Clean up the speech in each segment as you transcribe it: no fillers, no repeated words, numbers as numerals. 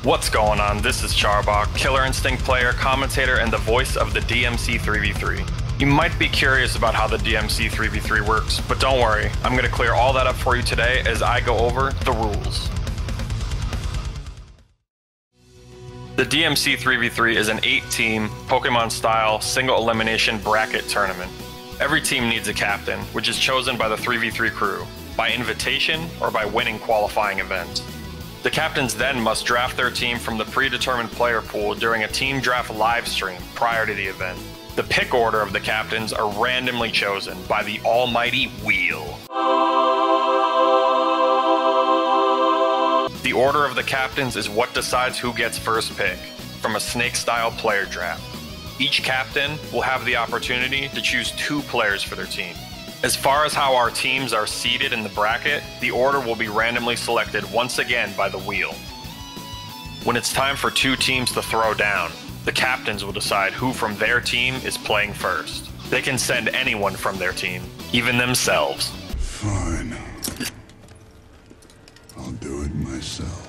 What's going on? This is Charbach, Killer Instinct player, commentator, and the voice of the DMC3v3. You might be curious about how the DMC3v3 works, but don't worry, I'm going to clear all that up for you today as I go over the rules. The DMC3v3 is an 8-team, Pokemon-style, single elimination bracket tournament. Every team needs a captain, which is chosen by the 3v3 crew, by invitation or by winning qualifying events. The captains then must draft their team from the predetermined player pool during a team draft live stream prior to the event. The pick order of the captains are randomly chosen by the almighty wheel. The order of the captains is what decides who gets first pick, from a snake-style player draft. Each captain will have the opportunity to choose 2 players for their team. As far as how our teams are seeded in the bracket, the order will be randomly selected once again by the wheel. When it's time for 2 teams to throw down, the captains will decide who from their team is playing first. They can send anyone from their team, even themselves. Fine. I'll do it myself.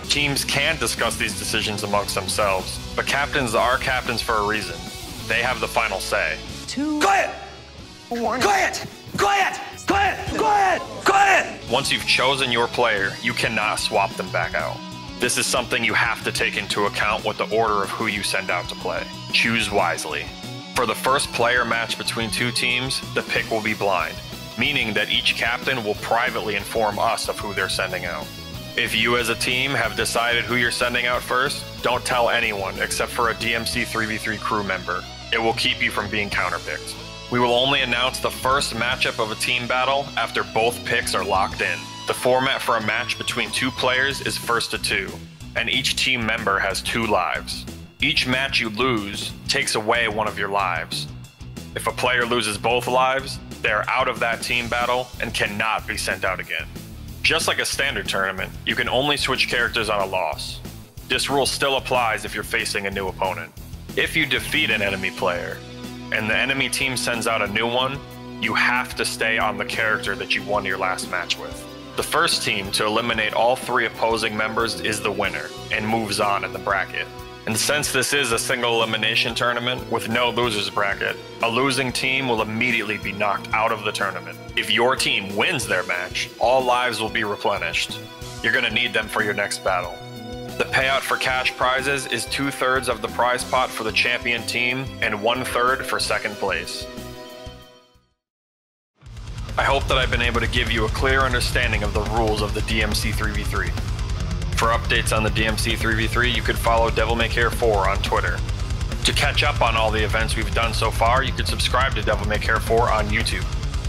Teams can discuss these decisions amongst themselves, but captains are captains for a reason. They have the final say. Quiet! Quiet! Quiet! Quiet! Quiet! Quiet! Once you've chosen your player, you cannot swap them back out. This is something you have to take into account with the order of who you send out to play. Choose wisely. For the first player match between 2 teams, the pick will be blind, meaning that each captain will privately inform us of who they're sending out. If you as a team have decided who you're sending out first, don't tell anyone except for a DMC3v3 crew member. It will keep you from being counterpicked. We will only announce the first matchup of a team battle after both picks are locked in. The format for a match between 2 players is first to 2, and each team member has 2 lives. Each match you lose takes away one of your lives. If a player loses both lives, they are out of that team battle and cannot be sent out again. Just like a standard tournament, you can only switch characters on a loss. This rule still applies if you're facing a new opponent. If you defeat an enemy player, and the enemy team sends out a new one, you have to stay on the character that you won your last match with. The first team to eliminate all 3 opposing members is the winner, and moves on in the bracket. And since this is a single elimination tournament with no losers bracket, a losing team will immediately be knocked out of the tournament. If your team wins their match, all lives will be replenished. You're going to need them for your next battle. The payout for cash prizes is 2/3 of the prize pot for the champion team and 1/3 for second place. I hope that I've been able to give you a clear understanding of the rules of the DMC3v3. For updates on the DMC3v3, you could follow DevilMayCare4 on Twitter. To catch up on all the events we've done so far, you could subscribe to DevilMayCare4 on YouTube.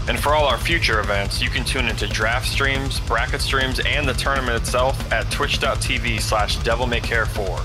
And for all our future events, you can tune into draft streams, bracket streams, and the tournament itself at twitch.tv/DevilMayCare4.